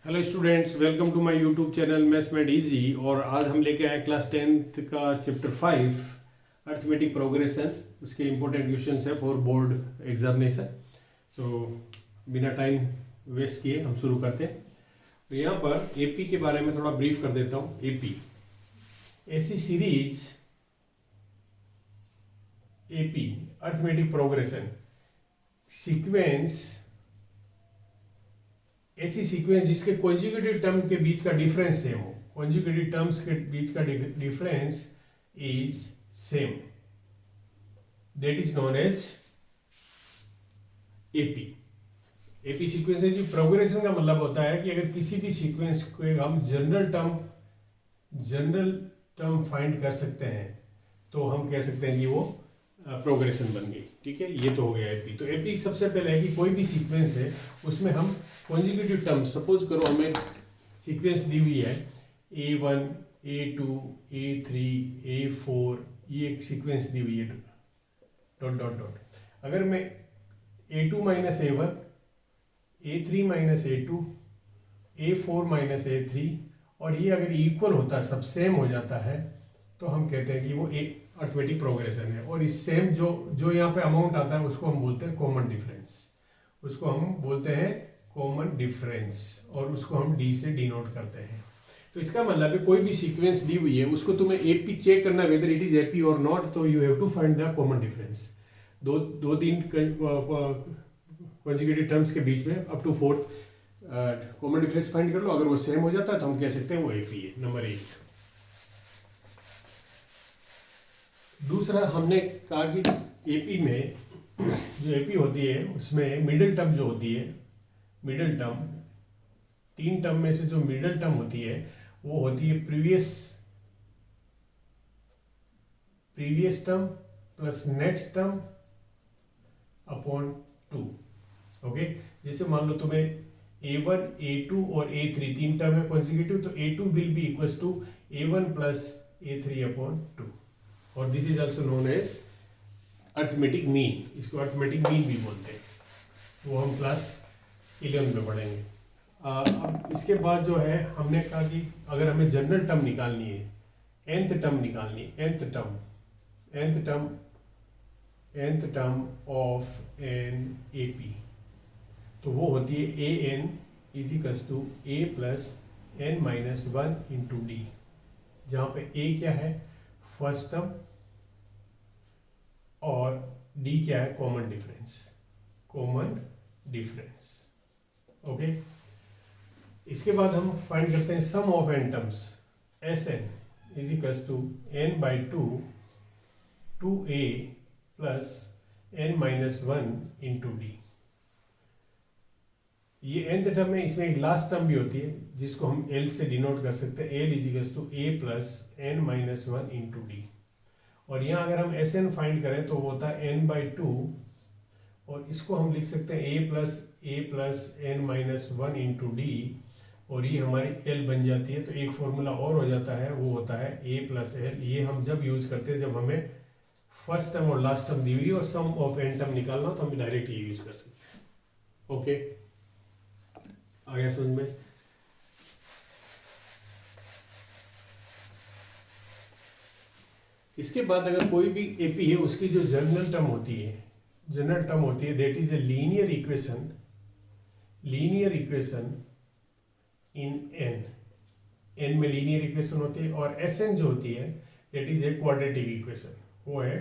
Hello students, welcome to my YouTube channel maths made easy. और आज हम लेके आए क्लास 10th का चैप्टर 5 अर्थमेटिक प्रोग्रेशन। उसके इम्पोर्टेंट क्वेश्चंस है फॉर बोर्ड एग्जामिनेशन। तो बिना टाइम वेस्ट किए हम शुरू करते हैं। तो यहाँ पर एपी के बारे में थोड़ा ब्रीफ कर देता हूँ। एपी ऐसी series AP arithmetic progression sequence, ऐसी सीक्वेंस जिसके कॉन्जुगेटिव टर्म के बीच का डिफरेंस सेम हो। कॉन्जुगेटिव टर्म्स के बीच का difference is same, that is known as AP. AP sequence है जी। प्रोग्रेशन का मतलब होता है कि अगर किसी भी सीक्वेंस को हम जनरल टर्म फाइंड कर सकते हैं तो हम कह सकते हैं कि वो प्रोग्रेशन बन गई। ठीक है, ये तो हो गया एपी। तो एपी सबसे पहले है कि कोई भी सीक्वेंस है उसमें हम कॉन्जुगेटिव टर्म, सपोज करो हमें सीक्वेंस दी हुई है A1 A2 A3 A4, ये एक सीक्वेंस दी हुई है डॉट डॉट डॉट। अगर मैं A2 minus A1 A3 minus A2 A4 minus A3 और ये अगर इक्वल होता है, सब सेम हो जाता है, तो हम कहते हैं कि वो एक अर्थमेटिक प्रोग्रेशन है। और इस सेम जो यहाँ पे अमाउंट आता है उसको हम बोलते हैं कॉमन डिफरेंस। उसको हम बोलते हैं कॉमन डिफरेंस और उसको हम डी से डिनोट करते हैं। तो इसका मतलब है कोई भी सीक्वेंस दी हुई है उसको तुम्हें एपी चेक करना है, वेदर इट इज एपी और नॉट। तो you have to find the common difference. दो तीन कॉन्जुगेटिव टर्म्स के बीच में up to fourth common difference find कर लो। अगर वो सेम हो जाता है तो हम कह सकते हैं वो एपी है। नंबर 1। दूसरा, हमने कहा कि एपी में जो एपी होती है उसमें मिडिल टर्म जो होती है, मिडिल टर्म, 3 टर्म में से जो मिडिल टर्म होती है वो होती है previous term plus next term upon 2। Okay, जैसे मान लो तुम्हें A1 A2 और A3 3 टर्म है कॉन्जिक्यूटिव, तो A2 will be equals to A1 plus A3 upon 2 और this is also known as arithmetic mean. इसको अर्थमेटिक मीन भी बोलते हैं। वो हम क्लास 11 में पढ़ेंगे। अब इसके बाद जो है हमने कहा कि अगर हमें जनरल टर्म निकालनी है, nth टर्म निकालनी है, nth term of an AP, तो वो होती है an is equals to a plus n minus 1 into d, जहाँ पे a क्या है फर्स्ट टर्म और d क्या है कॉमन डिफरेंस। ओके, इसके बाद हम फाइंड करते हैं sum of n terms. Sn is equals to n by 2a plus n minus 1 into D. ये nth टर्म है, इसमें एक लास्ट टर्म भी होती है जिसको हम l से डिनोट कर सकते हैं। l is equals to a plus n minus 1 into D. और यहाँ अगर हम Sn फाइंड करें तो वो होता है n बाई 2 और इसको हम लिख सकते हैं a plus n minus 1 into D और ये हमारी l बन जाती है। तो एक फॉर्मूला और हो जाता है, वो होता है a प्लस l। ये हम जब यूज करते हैं जब हमें फर्स्ट टर्म और लास्ट टर्म दी हुई और सम ऑफ n टर्म निकालना तो हम डायरेक्ट ये यूज कर सकते हैं। ओके, आ गया समझ में? इसके बाद अगर कोई भी एपी है उसकी जो जनरल टर्म होती है that is a linear equation in n में लीनियर इक्वेशन होती है। और Sn जो होती है that is a quadratic equation. वो है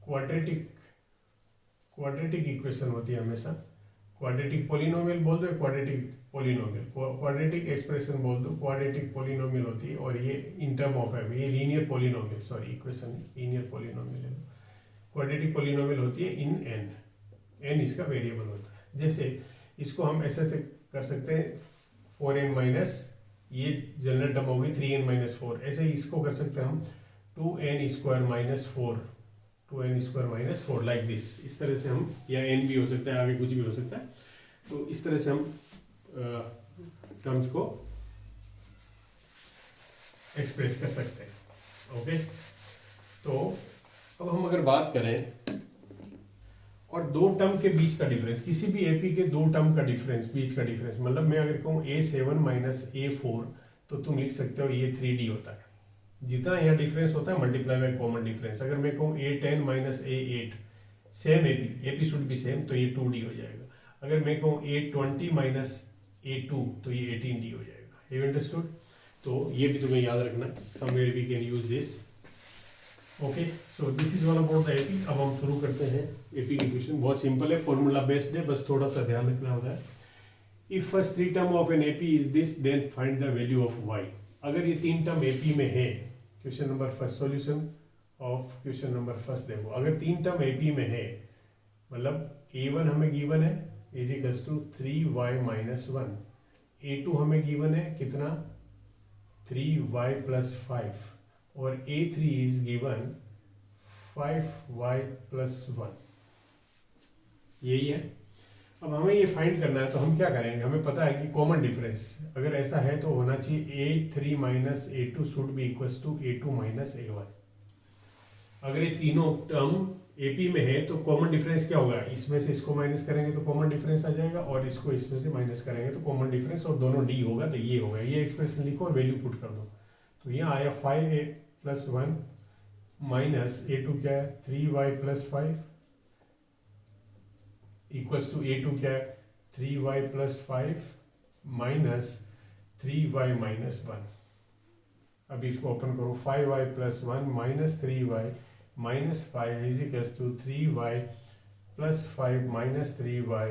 क्वाड्रेटिक इक्वेशन होती है हमेशा। क्वाड्रेटिक पॉलिनोमियल बोल दो, क्वाड्रेटिक एक्सप्रेशन बोल दो, क्वाड्रेटिक पॉलिनोमियल होती है। और ये इन टर्म ऑफ है, ये linear polynomial, sorry equation linear polynomial है। क्वाड्रेटिक पॉलिनोमियल होती है इन n इसका वेरिएबल होता है। जैसे इसको हम ऐसे कर सकते हैं 4n माइनस, ये जनरल टर्म होगी 3n माइनस 4। ऐसे इसको कर सकते हैं हम 2n square minus 4 like this. इस तरह से हम, या n भी हो सकता है, आगे कुछ भी हो सकता है। तो इस तरह से हम टर्म्स को एक्सप्रेस कर सकते हैं। ओके, तो अब हम अगर बात करें और दो टर्म के बीच का डिफरेंस, किसी भी एपी के दो टर्म का डिफरेंस, बीच का डिफरेंस, मतलब मैं अगर कहूँ A7 माइनस A4 तो तुम लिख सकते हो ये 3D होता है। जितना यहाँ डिफरेंस होता है मल्टीप्लाई बाय कॉमन डिफरेंस। अगर मैं कहूँ A10 minus A8 same AP should be same, तो ये 2D हो जाएगा। अगर मैं कहूँ A20 माइनस A2 तो ये 18D हो जाएगा। You understood? तो ये भी तुम्हें याद रखना, somewhere we can use this. Okay, so this is all about the AP. अब हम शुरू करते हैं एपी की क्वेश्चन। बहुत सिंपल है, फॉर्मूला बेस्ड है, बस थोड़ा सा ध्यान रखना होता है। If first three term of an AP is this then find the value of y. अगर ये तीन टर्म एपी में है, question number first, solution of question number first देखो। अगर तीन टर्म एपी में है, मतलब A1 हमें गिवन है is equals to 3y minus 1, A2 हमें गिवन है कितना 3y प्लस 5, और A3 is given 5y plus 1। यही है। अब हमें ये फाइंड करना है, तो हम क्या करेंगे, हमें पता है कि कॉमन डिफरेंस अगर ऐसा है तो होना चाहिए A3 minus A2 should be equals to A2 minus A1। अगर ये तीनों टर्म AP में है तो कॉमन डिफरेंस क्या होगा, इसमें से इसको माइनस करेंगे तो कॉमन डिफरेंस आ जाएगा, और इसको इसमें से माइनस करेंगे तो कॉमन डिफरेंस, और दोनों D होगा, तो ये होगा। ये एक्सप्रेशन लिखो और वैल्यू पुट कर दो। तो यहाँ आया 5a प्लस 1 माइनस A2 क्या है 3y plus 5 equals to A2 क्या है 3y plus 5 minus 3y minus 1। अब इसको ओपन करो, 5y plus 1 minus 3y minus 5 is equals to 3y plus 5 minus 3y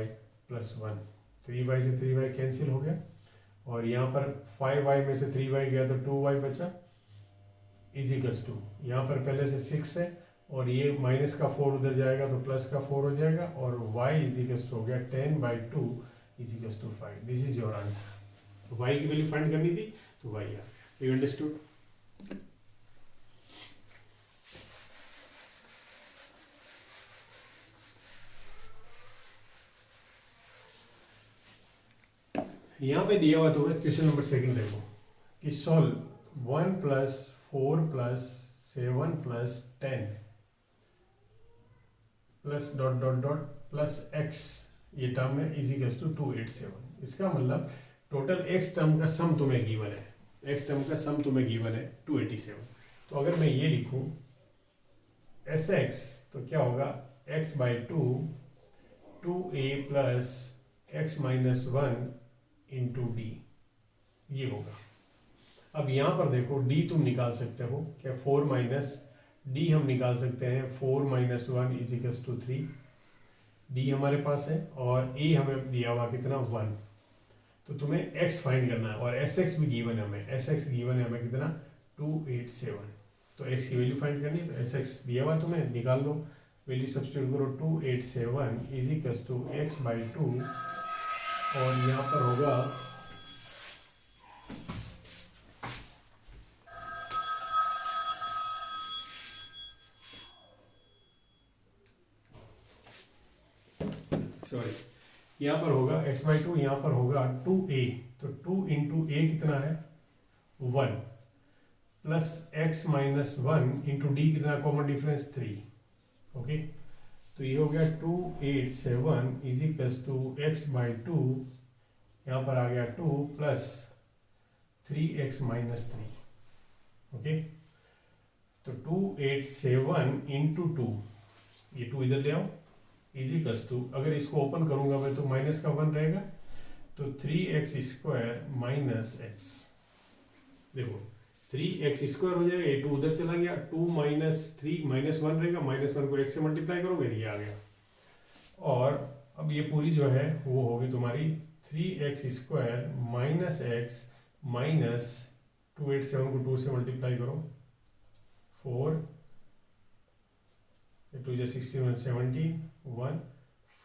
plus 1। 3y से 3y कैंसिल हो गया, और यहाँ पर 5y में से 3y गया तो 2y बचा इज इक्वल्स टू, यहाँ पर पहले से 6 है और ये माइनस का 4 उधर जाएगा तो प्लस का 4 हो जाएगा, और y इज इक्वल्स टू हो गया 10/2 is equals to 5। This is your answer. तो y की वैल्यू फाइंड करनी थी तो y आ गया। You understood? यहाँ पे दिया हुआ तो है क्वेश्चन नंबर सेकंड देखो कि solve 1 plus 4 plus 7 plus 10 plus dot dot dot plus x, ये टर्म है इज इक्वल्स टू 287। इसका मतलब टोटल x टर्म का सम तुम्हें गिवन है, x टर्म का सम तुम्हें गिवन है 287। तो अगर मैं ये लिखूं sx तो क्या होगा x/2 2a plus x minus 1 into D, ये होगा। अब यहाँ पर देखो d तुम निकाल सकते हो क्या, 4 माइनस d हम निकाल सकते हैं 4 minus 1 is equals to 3, d हमारे पास है, और a हमें दिया हुआ कितना 1। तो तुम्हें x फाइंड करना है, और sx भी गिवन है हमें, sx गिवन है हमें कितना 287। तो x की वैल्यू फाइंड करनी है, तो sx दिया हुआ तुम्हें, निकाल लो, वैल्यू सब्स्टिट्यूट करो 287 इज इक्वल्स टू x/2, और यहाँ पर होगा सॉरी, यहाँ पर होगा x/2, यहाँ पर होगा 2a, तो 2 इंटू a कितना है 1 plus x minus 1 into D कितना कॉमन डिफरेंस 3। ओके, तो ये हो गया 287 इज इक्वल्स टू x/2, यहाँ पर आ गया 2 प्लस 3x माइनस 3। ओके, तो 287 इंटू 2, ये 2 इधर ले आओ, इज इक्वल्स टू, अगर इसको ओपन करूंगा मैं तो माइनस का 1 रहेगा, तो 3x स्क्वायर माइनस x, देखो 3x स्क्वायर हो जाएगा, ये 2 उधर चला गया, 2 माइनस 3 माइनस 1 रहेगा, माइनस 1 को x से मल्टीप्लाई करोगे ये आ गया, और अब ये पूरी जो है वो होगी तुम्हारी 3x square minus x minus 287 को 2 से मल्टीप्लाई करो 4 2 16 17 1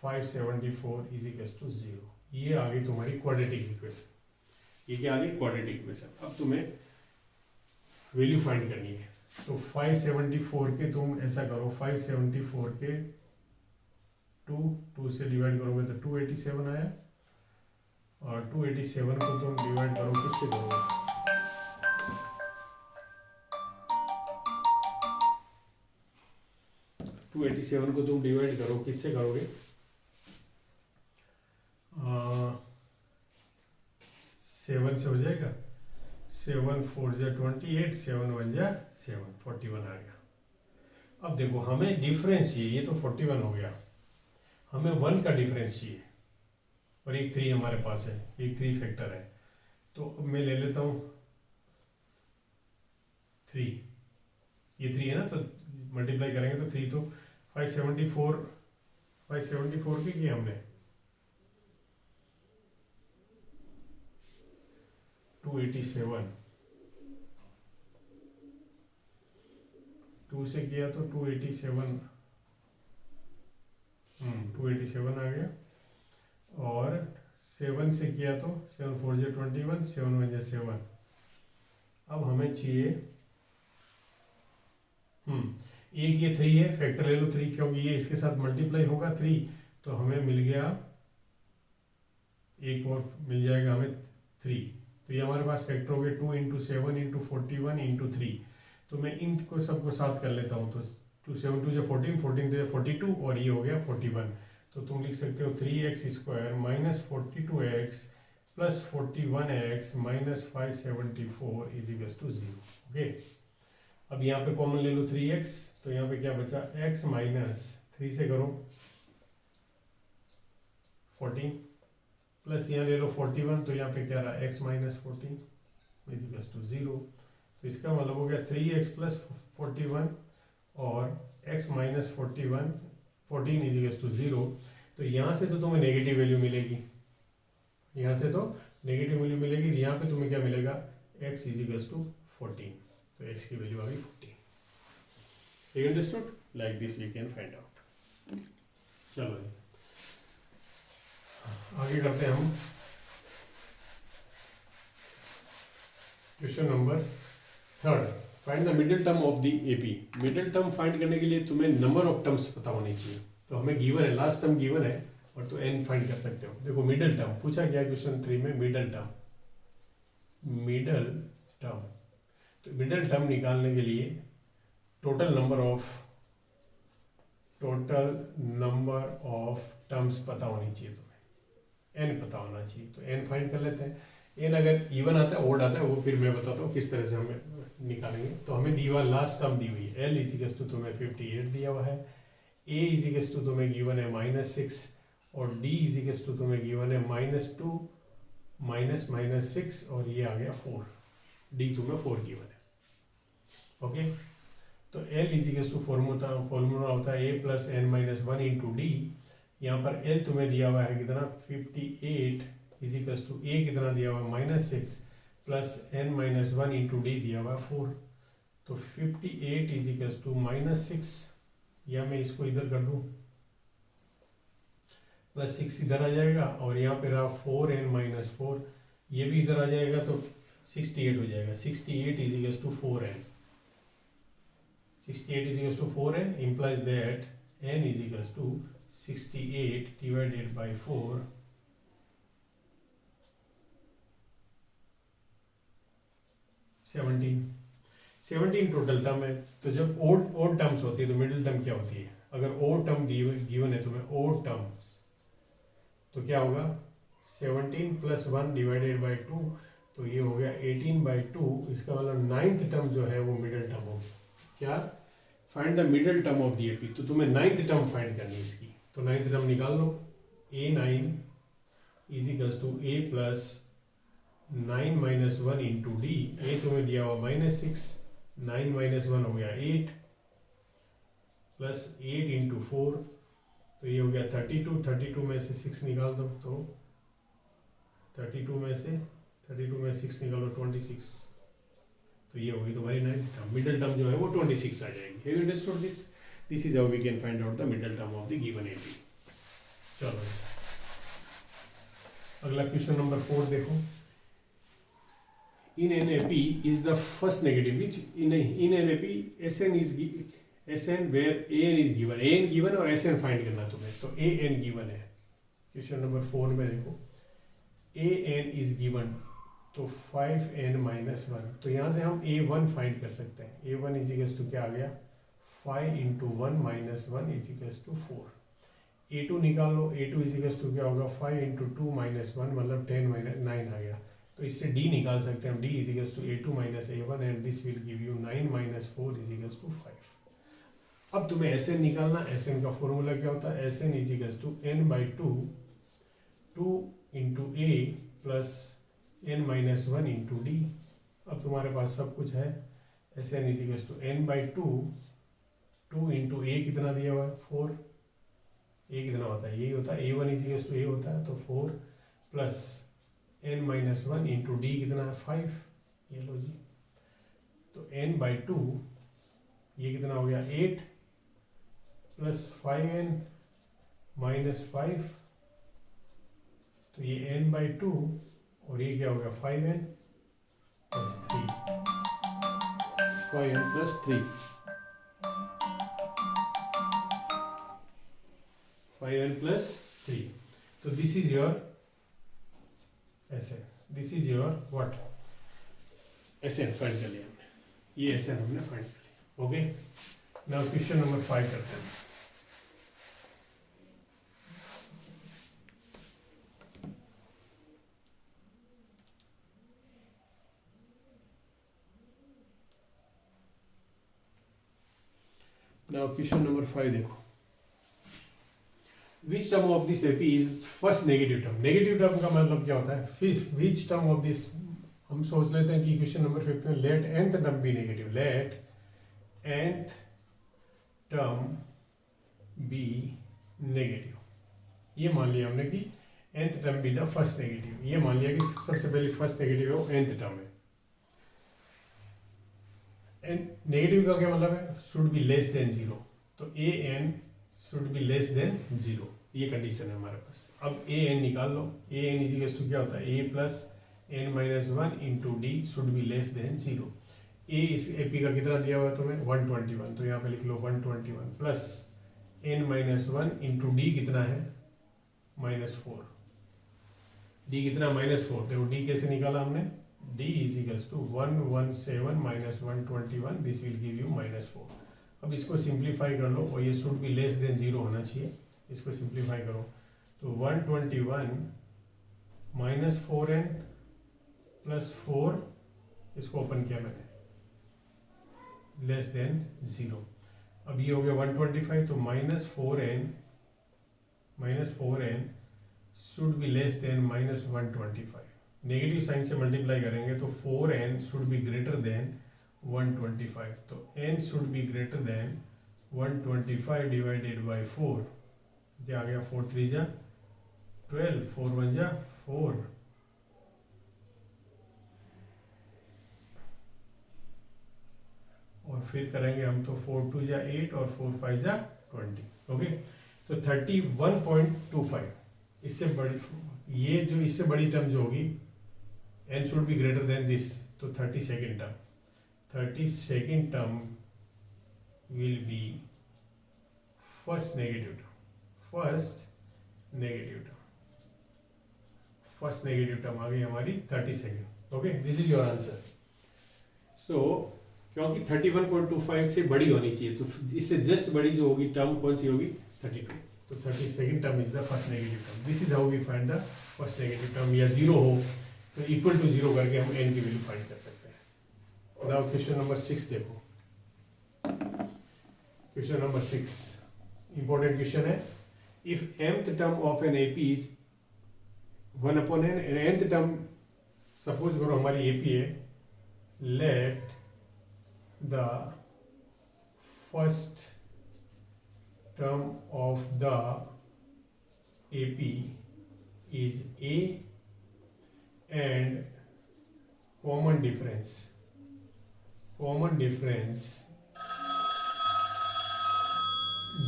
574 इज इक्वल्स टू 0। ये आ गई तुम्हारी क्वाड्रेटिक इक्वेशन। ये क्या आ गई क्वाड्रेटिक इक्वेशन। अब तुम्हें वैल्यू फाइंड करनी है, तो 574 के तुम ऐसा करो, 574 के 2 से डिवाइड करोगे तो 287 आया, और 287 को तुम डिवाइड करो किससे करोगे, 2 287 को तुम डिवाइड करो, किससे करोगे? 7 से हो जाएगा, 7 4 जा 28, 7 1 जा 7, 41 आ गया। अब देखो हमें डिफरेंस चाहिए, ये तो 41 हो गया, हमें 1 का डिफरेंस चाहिए और एक 3 हमारे पास है, एक 3 फैक्टर है। तो अब मैं ले लेता हूँ 3, ये 3 है ना, तो मल्टीप्लाई करेंगे तो 3 तो 574 की किया हमने, 287, 2 से किया तो 287, 287 आ गया। और 7 से किया तो 7 4 जा 21, 7 1 जा 7। अब हमें चाहिए एक ये 3 है, फैक्टर ले लो 3, क्योंकि ये इसके साथ मल्टीप्लाई होगा 3, तो हमें मिल गया, एक और मिल जाएगा हमें 3। तो ये हमारे पास फैक्टर हो गए 2 इंटू 7 इंटू 41 इंटू 3। तो मैं इनको सबको साथ कर लेता हूँ, तो 2 7 2 जा 14, 14 2 जा 42 और ये हो गया 41। तो तुम लिख सकते हो 3x square minus 42x plus 41x minus 574 is equal to 0। Okay, अब यहाँ पे कॉमन ले लो 3x, तो यहाँ पे क्या बचा, x माइनस 3 से करो 14 प्लस यहाँ ले लो 41, तो यहाँ पे क्या रहा, x minus 14 is equal to 0। तो इसका मतलब हो गया 3x प्लस 41 और x minus 14 is equal to 0। तो यहाँ से तो तुम्हें नेगेटिव वैल्यू मिलेगी, यहाँ से तो नेगेटिव वैल्यू मिलेगी, यहाँ पे तुम्हें क्या मिलेगा, x इज इक्वल टू 14, तो x की वैल्यू आ गई 14। You understood? Like this we can find out. चलो आगे करते हैं हम question number 3। Find the middle term of the AP. Middle term find करने के लिए तुम्हें नंबर ऑफ टर्म्स पता होनी चाहिए। तो हमें गिवन है, लास्ट टर्म गिवन है और तो n फाइंड कर सकते हो। देखो मिडिल टर्म पूछा गया क्वेश्चन 3 में, मिडिल टर्म, तो मिडिल टर्म निकालने के लिए टोटल नंबर ऑफ टर्म्स पता होनी चाहिए तुम्हें, n पता होना चाहिए। तो n फाइंड कर लेते हैं। n अगर इवन आता है, ओड आता है, वो फिर मैं बताता हूँ किस तरह से हमें निकालेंगे। तो हमें दी हुआ लास्ट टर्म दी हुई है, l इजिकल्स टू तुम्हें 58 दिया हुआ है, a इजिकल्स टू तुम्हें गिवन है -6 और d इजिकल्स टू तुम्हें गिवन है -2 -6 और ये आ गया 4, d तुम्हें 4 गिवन है। ओके, तो l इजिकल्स टू फॉर्मूला होता है a plus n minus 1 into d. यहाँ पर l तुम्हें दिया हुआ है कितना, 58 इजिकल्स टू a कितना दिया हुआ है -6 plus n minus 1 into D दिया हुआ है 4। तो 58 इजिकल्स टू -6, या मैं इसको इधर कर दूँ, प्लस 6 इधर आ जाएगा और यहाँ पे रहा 4n माइनस 4, ये भी इधर आ जाएगा तो 68 हो जाएगा। 68 equals to 4n, 68 is equals to 4n implies that n is equals to 68 divided by 4 17 total term है। तो जब ओड टर्म्स होती है तो मिडिल टर्म क्या होती है, अगर ओड टर्म गिवन है तुम्हें, ओड टर्म्स, तो क्या होगा 17 प्लस 1 डिवाइडेड बाई 2, तो ये हो गया 18 बाई 2। इसका मतलब 9th टर्म जो है वो मिडिल टर्म होगी। क्या, find the middle term of the AP. तो तुम्हें 9th टर्म फाइंड करनी है इसकी, तो 9th टर्म निकाल लो। a9 is equals to a plus 9 minus 1 into D. A तुम्हें दिया हुआ -6, 9 माइनस 1 हो गया 8 प्लस 8 इंटू 4, तो ये हो गया 32। 32 में से 6 निकाल दो, तो 32 में से 6 निकालो 26, तो ये होगी तुम्हारी 9th टर्म। मिडिल टर्म जो है वो 26 आ जाएगी। Have you understood this? This is how we can find out the middle term of the given AP. चलो अगला क्वेश्चन नंबर 4 देखो। In an AP is the first negative which in an AP SN where AN is given, AN given और SN find करना तुम्हें। तो AN given है question number 4 में, देखो AN इज गिवन, तो 5n माइनस 1, तो यहाँ से हम a1 फाइंड कर सकते हैं। a1 इजिकल्स टू क्या आ गया, 5 into 1 minus 1 is equals to 4। a2 निकाल लो, a2 इज इक्वल्स टू क्या होगा 5 इंटू 2 माइनस 1 मतलब 10 माइनस 9 आ गया। तो इससे d निकाल सकते हैं हम, d is equals to a2 minus a1 and this will give you 9 minus 4 is equals to 5। अब तुम्हें Sn निकालना, Sn का फॉर्मूला क्या होता है, Sn is equals to n by 2 into a plus n minus 1 into d. अब तुम्हारे पास सब कुछ है, Sn is equals to n by 2 into a कितना दिया हुआ है 4, a कितना होता है, यही होता है a1 is equals to a होता है, तो 4 plus n minus 1 into D कितना है 5, ये लो जी। तो n बाई 2 ये कितना हो गया 8 प्लस 5n माइनस 5, तो ये n बाई 2 और ये क्या हो गया 5n plus 3, 5n plus 3, 5n plus 3। So this is your Sn, this is your what Sn find कर लिया हमने, ये Sn हमने फाइंड कर लिया। ओके, नाउ क्वेश्चन नंबर 5 करते हैं। नाउ क्वेश्चन नंबर 5 देखो, which term of this AP is first negative term. Negative term का मतलब क्या होता है, विच टर्म ऑफ दिस, हम सोच लेते हैं कि क्वेश्चन नंबर 5 में let nth term be negative, let nth term be negative. ये मान लिया हमने कि nth term be the first negative, ये मान लिया कि सबसे पहले फर्स्ट नेगेटिव है वो nth टर्म है। नेगेटिव का क्या मतलब है, शुड बी लेस देन 0, तो an should be less then 0, ये कंडीशन है हमारे पास। अब an निकाल लो, an इज इक्वल टू क्या होता है a plus n minus 1 into D should be less then 0। a इस AP का कितना दिया हुआ है तुम्हें 121, तो यहाँ पे लिख लो 121 plus n minus 1 into D कितना है -4, d कितना -4, देखो d कैसे निकाला हमने, d is equals to 117 minus 121, this will give you -4। अब इसको सिंप्लीफाई कर लो और ये शुड बी लेस देन 0 होना चाहिए, इसको सिंप्लीफाई करो तो 121 माइनस 4n प्लस 4, इसको ओपन किया मैंने, लेस देन 0। अब ये हो गया 125, तो -4n should be less than -125। Negative sign से मल्टीप्लाई करेंगे तो 4n should be greater then 125, तो n should be greater then 125 divided by 4, क्या आ गया 4 3 जा 12, 4 1 जा 4, और फिर करेंगे हम तो 4 2 जा 8 और 4 5 जा 20। ओके, तो 31.25, इससे बड़ी, ये जो इससे बड़ी टर्म जो होगी n should be greater than this, तो 32nd term, 32nd term will be first negative term, first negative term आ गई हमारी 32nd। Okay, this is your answer. So क्योंकि 31.25 से बड़ी होनी चाहिए, तो इससे जस्ट बड़ी जो होगी टर्म कौन सी होगी 32, तो 32nd term is the first negative term. This is how we find the first negative term, या 0 हो तो इक्वल टू 0 करके हम n की वैल्यू फाइंड कर सकते हैं। नाउ क्वेश्चन नंबर 6 देखो, क्वेश्चन नंबर 6 इंपॉर्टेंट क्वेश्चन है। If mth term of an AP is 1/n, nth term suppose करो हमारी AP है, let the first term of the AP is A and common difference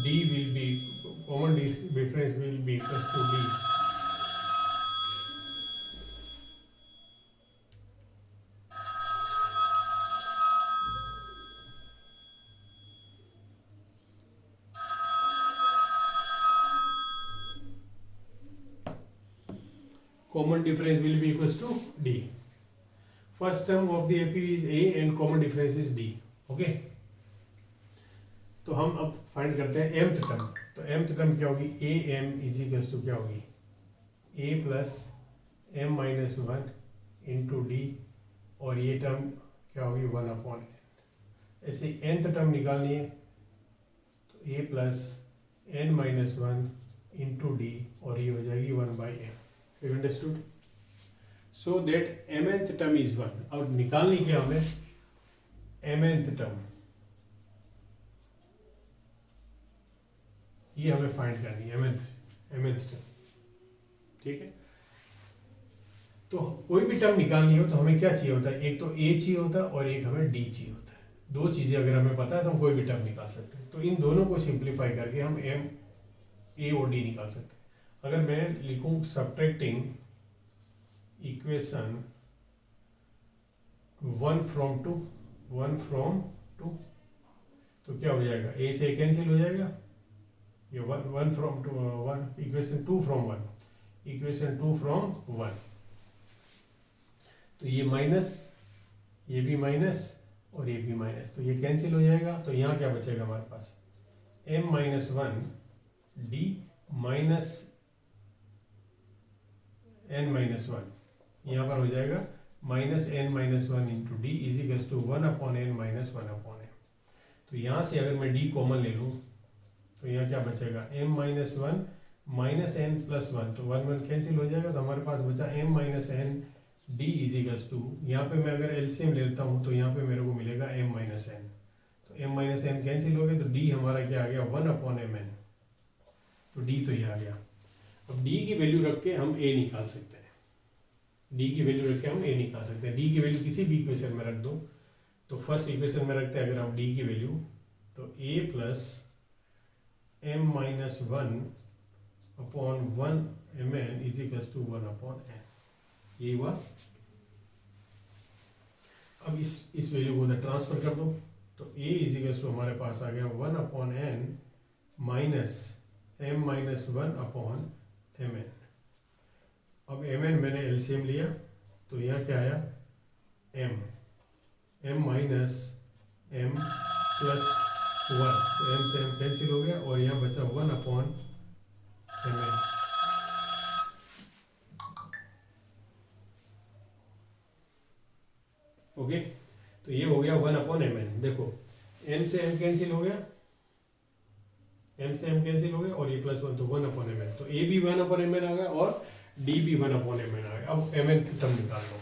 D will be, common difference will be equal to D. Common difference will be equals to D. First term of the AP is A and common difference is D. Okay. तो हम अब find करते हैं mth term. तो mth term क्या होगी, A M is equals to क्या होगी, A plus M minus one into D, और ये टर्म क्या होगी 1/n। ऐसे nth टर्म निकालनी है तो A plus N minus one into D, और ये हो जाएगी 1/m। You understood? So that mth term is 1। अब निकालनी क्या हमें, mth टर्म, ये हमें फाइंड करनी है mth टर्म, ठीक है। तो कोई भी टर्म निकालनी हो तो हमें क्या चाहिए होता है, एक तो a चाहिए होता है और एक हमें d चाहिए होता है। दो चीज़ें अगर हमें पता है तो हम कोई भी टर्म निकाल सकते हैं। तो इन दोनों को सिंप्लीफाई करके हम a और d निकाल सकते हैं। अगर मैं लिखूं सब्ट्रैक्टिंग इक्वेशन 1 from 2, तो क्या हो जाएगा, a से कैंसिल हो जाएगा, ये 1 from 2, 1 equation 2 from 1, equation 2 from 1, तो ये माइनस, ये भी माइनस और ये भी माइनस, तो ये कैंसिल हो जाएगा। तो यहाँ क्या बचेगा हमारे पास, m minus one d minus n minus one, यहाँ पर हो जाएगा minus n minus one into D is equals to 1/n minus 1/n। तो यहाँ से अगर मैं d कॉमन ले लूँ तो यहाँ क्या बचेगा, m minus one minus n plus one, तो 1 कैंसिल हो जाएगा। तो हमारे पास बचा m minus n d is equals to, यहाँ पे मैं अगर एलसीएम लेता हूँ तो यहाँ पे मेरे को मिलेगा m माइनस एन, तो m माइनस एन कैंसिल हो गया, तो d हमारा क्या आ गया 1/mn, तो d तो ये आ गया। अब d की वैल्यू रख के हम a निकाल सकते हैं, d की वैल्यू रख के हम a निकाल सकते हैं। d की वैल्यू किसी भी इक्वेशन में रख दो, तो फर्स्ट इक्वेशन में रखते हैं अगर हम d की वैल्यू, तो a plus m minus one upon 1/mn is equals to 1/n, ये हुआ। अब इस वैल्यू को उधर ट्रांसफर कर दो, तो a इज इक्वल्स टू हमारे पास आ गया 1/n minus m minus 1/mn। अब mn मैंने एलसीएम लिया, तो यहाँ क्या आया m माइनस m प्लस 1, तो m से m कैंसिल हो गया और यहाँ बचा 1/mn। ओके, तो ये हो गया 1/mn। देखो m से m कैंसिल हो गया, m से m कैंसिल हो गया और ये प्लस 1, तो 1/mn, तो a भी 1/mn आ गया और d भी 1/mn आ गया। अब mnth टर्म निकाल लो।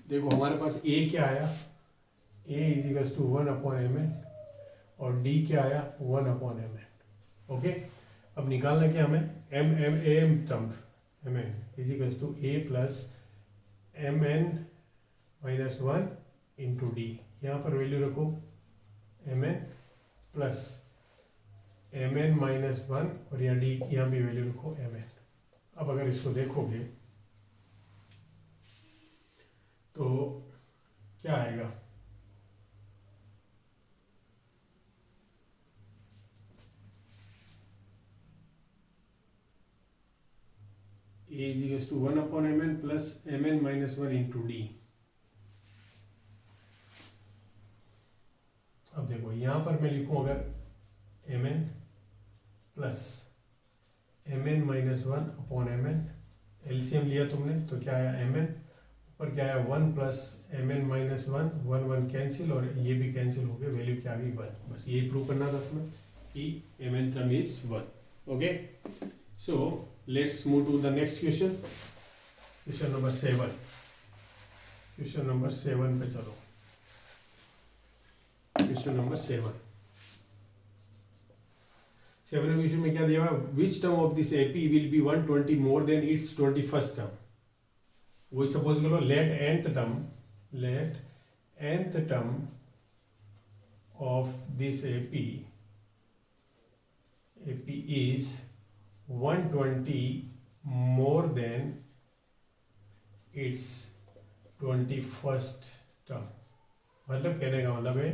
देखो हमारे पास a क्या आया, a is equals to 1/mn और d क्या आया 1/mn। ओके, अब निकालना क्या हमें, m term mn is equals to a plus mn minus 1 into d, यहाँ पर वैल्यू रखो mn प्लस mn माइनस 1 और यहाँ डी, यहाँ भी वैल्यू रखो mn। अब अगर इसको देखोगे तो क्या आएगा, a is equals to 1/mn plus mn minus 1 into d। अब देखो यहाँ पर मैं लिखूँ अगर mn plus mn minus 1/mn, LCM लिया तुमने तो क्या आया mn, ऊपर क्या आया 1 प्लस mn माइनस 1, 1 कैंसिल और ये भी कैंसिल हो गया, वैल्यू क्या आ गई 1। बस ये प्रूव करना था तुम्हें कि mn term is 1। Okay, so let's move to the next question, question number 7। question number 7 पे चलो, question number 7 क्वेश्चन में क्या दिया, which term of this AP will be 120 more than its 21st term। वही सपोज करो let nth term of this AP is 120 more than its 21st term। मतलब कहने का मतलब है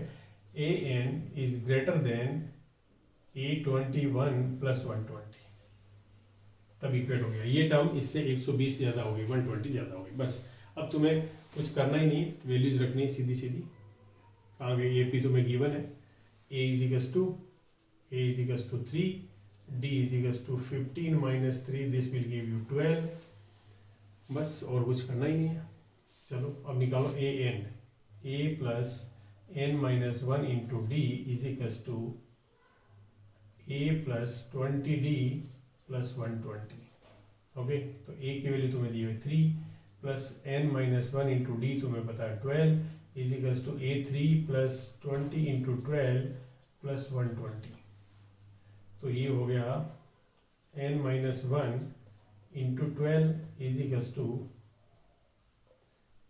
an is greater than a21 plus 120, तब equate हो गया। ये टर्म इससे 120 ज़्यादा होगी, 120 ज़्यादा होगी। बस अब तुम्हें कुछ करना ही नहीं, वैल्यूज रखनी सीधी सीधी, कहाँ गई ए पी तुम्हें गिवन है, A is equals to 3, D is equals to 15 minus 3, this will give you 12। बस और कुछ करना ही नहीं है। चलो अब निकालो A N, A plus N minus 1 into D is equals to A plus 20d plus 120। Okay, तो ए की वैल्यू तुम्हें दी हुई 3 plus N minus 1 into D तुम्हें पता है 12 is equals to A 3 plus 20 into 12 plus 120। तो ये हो गया N minus 1 into 12 is equals to,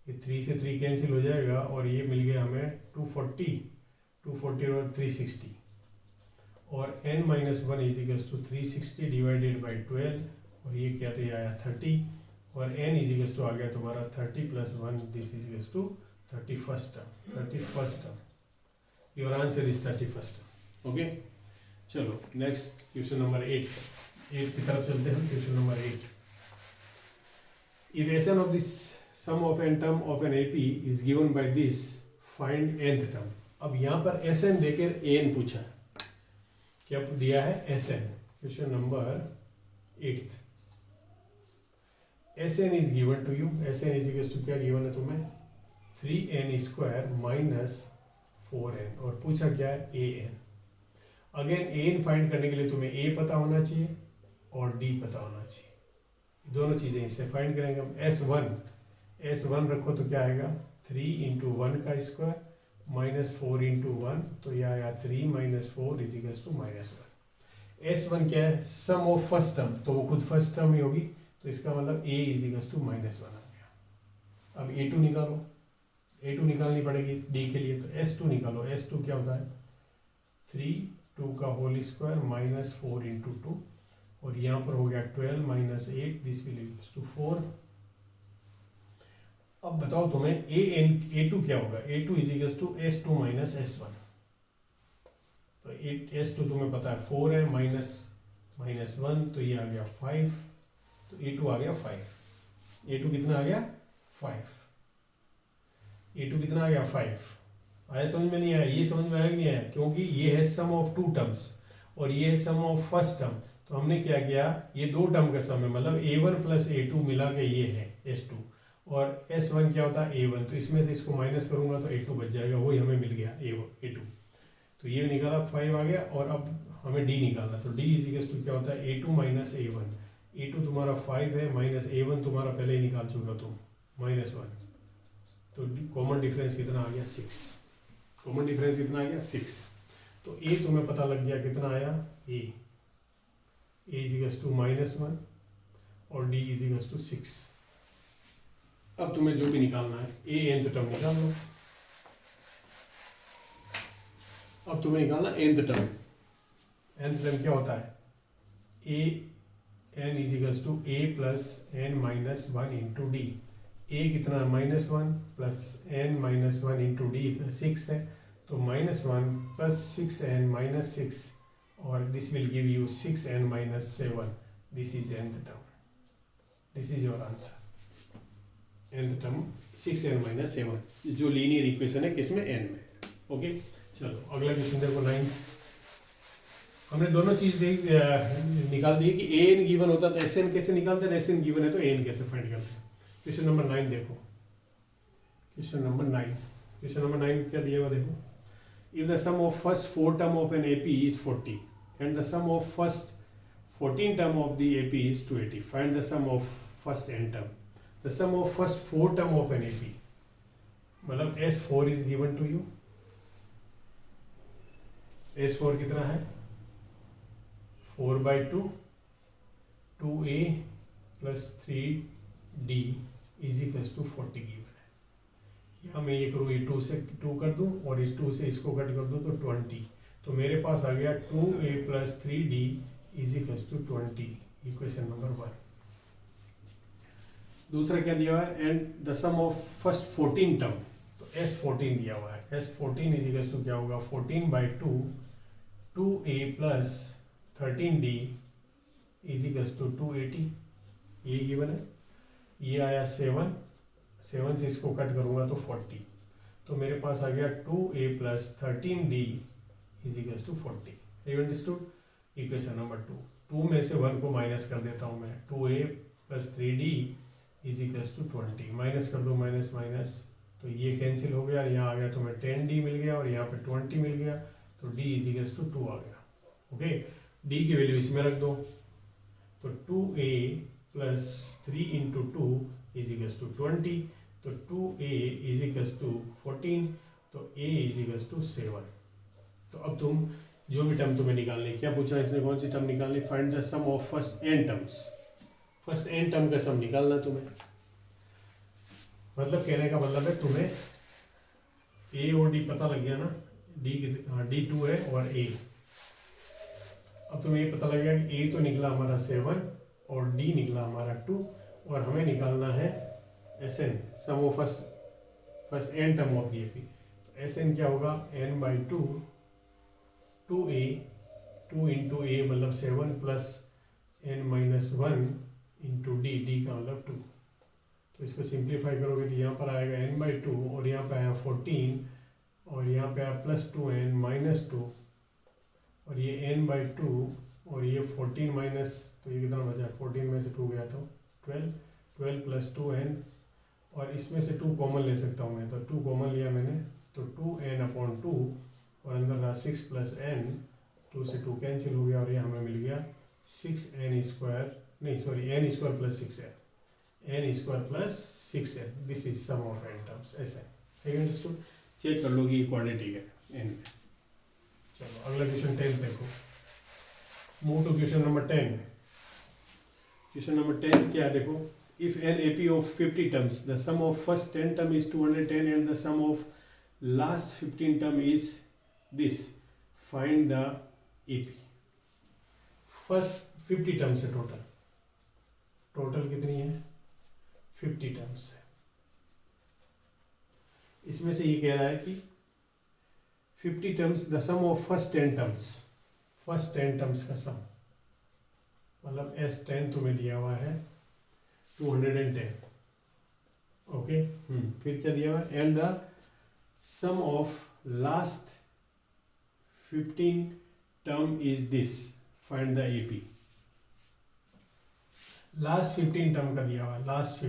ये 3 से 3 कैंसिल हो जाएगा और ये मिल गया हमें 240 और 360, और n minus 1 is equals to 360 divided by 12, और ये क्या तो ये आया 30, और n इज इक्वल्स टू आ गया तुम्हारा 30 plus 1, this is equals to 31st term. Your answer is 31st term. Okay, चलो नेक्स्ट क्वेश्चन नंबर 8 की तरफ चलते हैं। Question number 8, if S n of this sum of n term of an AP is given by this, find nth term. अब यहाँ पर N देकर an पूछा है, क्या दिया है n. Question number 8, n is given to you, n is equals to क्या गिवन है तुम्हें 3n स्क्वायर माइनस 4n, और पूछा क्या है an। अगेन an फाइंड करने के लिए तुम्हें a पता होना चाहिए और d पता होना चाहिए, दोनों चीजें इससे फाइंड करेंगे हम। s1 रखो तो क्या आएगा 3 इंटू 1 का स्क्वायर माइनस 4 इंटू 1, तो यह आया 3 minus 4 is equals to -1। s1 क्या है, सम ऑफ फर्स्ट टर्म, तो वो खुद फर्स्ट टर्म ही होगी, तो इसका मतलब a इज इक्वल्स टू -1 आ गया। अब a2 निकालो, a2 निकालनी पड़ेगी d के लिए, तो s2 निकालो। s2 क्या होता है 3 2 का होल स्क्वायर माइनस 4 इंटू 2, और यहाँ पर हो गया 12 minus 8, this will equals to 4। अब बताओ तुम्हें a2 क्या होगा, a2 is equals to s2 minus s1। तो s2 तुम्हें पता है 4 है, माइनस 1, तो ये आ गया 5, तो a2 आ गया 5। a2 कितना आ गया 5, a2 कितना आ गया 5। आया समझ में नहीं आया, ये समझ में आया कि नहीं आया, क्योंकि ये है सम ऑफ 2 टर्म्स और ये है सम ऑफ फर्स्ट टर्म। तो हमने क्या किया, ये 2 टर्म का सम है, मतलब a1 प्लस a2 मिला के ये है s2, और s1 क्या होता है a1, तो इसमें से इसको माइनस करूंगा तो a2 बच जाएगा, वही हमें मिल गया a2। तो ये निकाला 5 आ गया, और अब हमें d निकालना, तो d इज इक्वल्स टू क्या होता है a2 माइनस a1। a2 तुम्हारा 5 है, माइनस a1 तुम्हारा पहले ही निकाल चुका तुम -1, तो कॉमन डिफरेंस कितना आ गया 6। कॉमन डिफरेंस कितना आ गया 6। तो a तुम्हें पता लग गया कितना आया, a इज इक्वल्स टू -1 और d इज इक्वल्स टू 6। अब तुम्हें जो भी निकालना है a nth टर्म निकाल लो। अब तुम्हें निकालना nth टर्म। nth टर्म क्या होता है, a n is equals to a plus n minus 1 into d. a कितना है -1 plus n minus 1 into d 6 है, तो -1 प्लस 6n माइनस 6, और this will give you 6n minus 7, this is nth term, this is your answer. nth term 6n minus 7 जो linear equation है किसमें n में। Okay, चलो अगला क्वेश्चन देखो 9। हमने दोनों चीज निकाल दी कि an गिवन होता तो sn कैसे निकालते हैं, sn गिवन है तो an कैसे फाइंड करते हैं। क्वेश्चन नंबर 9 देखो, क्वेश्चन नंबर 9 क्या दिया हुआ देखो, if the sum of first 4 term of an AP is 40 and the sum of first 14 term of the AP is 280, find the sum of first n term. The sum of first 4 term of an AP, मतलब S4 is given to you. S4 कितना है 4/2 2a plus 3d is equals to 40 given है। यहाँ मैं ये करूँ, ये 2 से 2 कर दूँ और इस 2 से इसको कट कर दूँ तो 20, तो मेरे पास आ गया 2a plus 3d is equals to 20, equation number 1। दूसरा क्या दिया हुआ है, and the sum of first 14 term, तो S14 दिया हुआ है। S14 इज इक्वल्स टू क्या होगा 14/2 2a plus 13d is equals to 280, ये गिवन है। ये आया 7 से इसको कट करूंगा तो 40, तो मेरे पास आ गया 2a plus 13d is equals to 40। You understood? Equation number 2। 2 में से 1 को माइनस कर देता हूँ मैं, 2a plus 3d is equals to 20। Minus कर दो, माइनस माइनस, तो ये कैंसिल हो गया, यहाँ आ गया तो मैं 10d मिल गया और यहाँ पे 20 मिल गया, तो d इज इक्वल्स टू 2 आ गया। ओके, d की वैल्यू इसमें रख दो, तो 2a plus 3 into 2 is equals to 20, तो 2a इज इक्वल्स टू 14, तो a इज इक्वल्स टू 7। तो अब तुम जो भी टर्म तुम्हें निकालनी, क्या पूछा इसने, कौन सी टर्म निकालनी? Find the sum of first n terms. First n term का सम निकालना तुम्हें, मतलब कहने का मतलब है तुम्हें a और d पता लग गया ना, d 2 है और a। अब तुम्हें ये पता लग गया कि a तो निकला हमारा 7 और d निकला हमारा 2, और हमें निकालना है Sn, sum of first n term of the AP. तो Sn क्या होगा, n by 2, 2a, 2 into a मतलब 7 plus n minus 1 into d, d का मतलब 2। तो इसको सिंप्लीफाई करोगे तो यहाँ पर आएगा n बाई 2 और यहाँ पे आया 14 और यहाँ पे आया प्लस 2n माइनस 2 और ये n बाई 2 और ये 14 माइनस, तो ये कितना बचा, 14 में से 2 गया तो 12, 12 प्लस 2n, और इसमें से 2 कॉमन ले सकता हूँ मैं, तो 2 कॉमन लिया मैंने, तो 2n अपॉन 2 और अंदर रहा 6 प्लस n, 2 से 2 कैंसिल हो गया और ये हमें मिल गया 6n स्क्वायर, नहीं sorry n square plus 6n, n square plus 6n, this is sum of n terms. ऐसा है, अंडरस्टूड? चेक कर लो कि इक्वालिटी है n में। चलो अगला क्वेश्चन 10 देखो, move to question number 10। Question number 10 क्या है देखो, if an AP of 50 terms, the sum of first 10 term is 210 and the sum of last 15 term is this, find the AP। First 50 terms है total, total कितनी है, 50 terms है। इसमें से ये कह रहा है कि 50 terms, the sum of first 10 terms, first 10 terms का सम, मतलब S10 तुम्हें दिया हुआ है 210, ओके। फिर क्या दिया हुआ है, and the sum of last 15 term is this, find the AP. Last 15 term का दिया हुआ है, लास्ट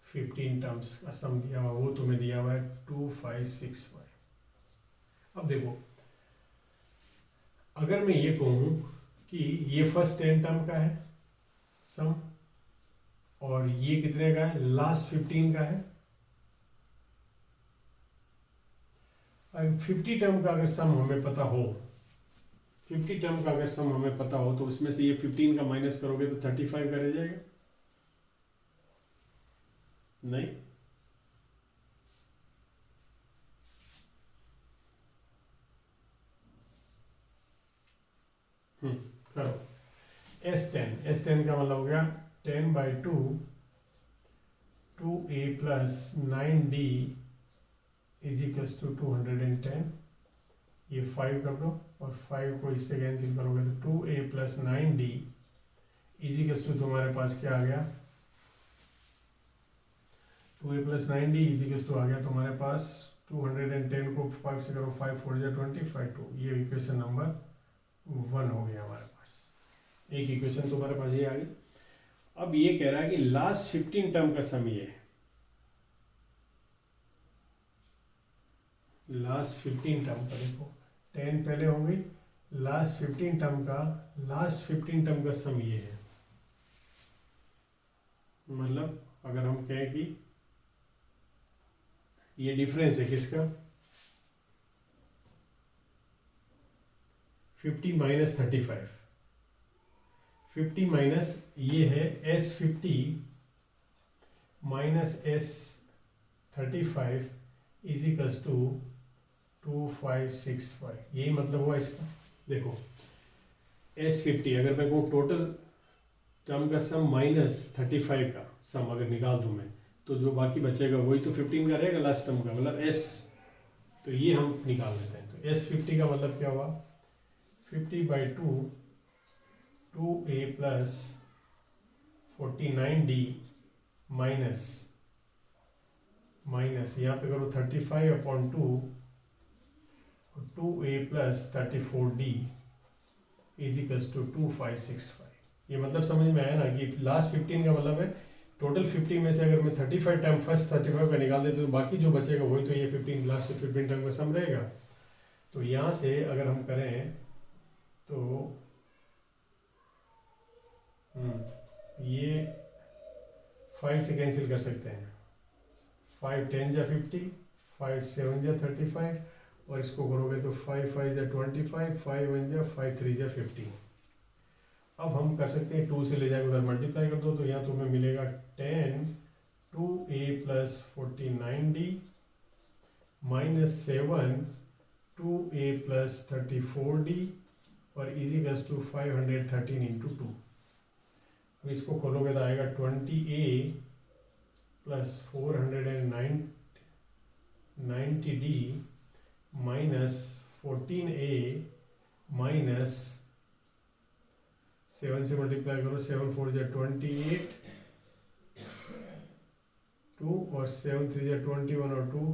15 टर्म्स का सम दिया हुआ, वो तुम्हें दिया हुआ है 2565। अब देखो, अगर मैं ये कहूँ कि ये फर्स्ट 10 टर्म का है सम और ये कितने का है, लास्ट 15 का है, अगर 50 टर्म का अगर सम हमें पता हो, 50 टर्म का अगर सम हमें पता हो, तो उसमें से ये 15 का माइनस करोगे तो 35 का रह जाएगा, नहीं? करो। S10 का मतलब हो गया 10 by 2, 2a plus 9d is equals to 210, ये 5 कर दो और 5 को इससे कैंसिल करोगे तो 2a plus 9d is equals to तुम्हारे पास क्या आ गया, 2a plus 9d is equals to आ गया तुम्हारे पास 210 को 5 से करो, 5 4 जा 25, 2, ये इक्वेशन नंबर 1 हो गया हमारे पास। एक इक्वेशन तुम्हारे पास ये आ गई। अब ये कह रहा है कि लास्ट 15 टर्म का सम ये है, लास्ट 15 टर्म का, देखो 10 पहले हो गई, लास्ट 15 टर्म का सम ये है। मतलब अगर हम कहें कि ये डिफरेंस है किसका, 50 माइनस 35, 50 माइनस ये है S50 minus S35 is equals to 2565, यही मतलब हुआ इसका। देखो S50 अगर मैं कहूँ टोटल टर्म का सम माइनस 35 का सम अगर निकाल दूँ मैं, तो जो बाकी बचेगा वही तो 15 का रहेगा लास्ट टर्म का, मतलब S, तो ये हम निकाल लेते हैं। तो S50 का मतलब क्या हुआ, 50 by 2, 2a plus 49d minus minus यहाँ पे करो 35/2 2a plus 34d is equals to 2565। ये मतलब समझ में आया ना कि लास्ट 15 का मतलब है टोटल 50 में से अगर मैं 35 टर्म फर्स्ट 35 का निकाल देता तो बाकी जो बचेगा वही तो ये 15 लास्ट 15 टर्म का सम रहेगा। तो यहाँ से अगर हम करें तो ये 5 से कैंसिल कर सकते हैं, 5 10 जा 50, 5 7 जा 35 और इसको करोगे तो 5 5 जा 25, 5 1 जा 5 3 जा 50। अब हम कर सकते हैं 2 से ले जाकर उधर मल्टीप्लाई कर दो तो यहाँ तुम्हें मिलेगा 10 2a plus 49d minus 7 2a plus 34d और इजिकल्स टू 513 इंटू 2। अब इसको खोलोगे तो आएगा 20a plus 490d minus 14a minus 7 से मल्टीप्लाई करो 7 4 जा 28 2 और 7 3 जा 21 और 2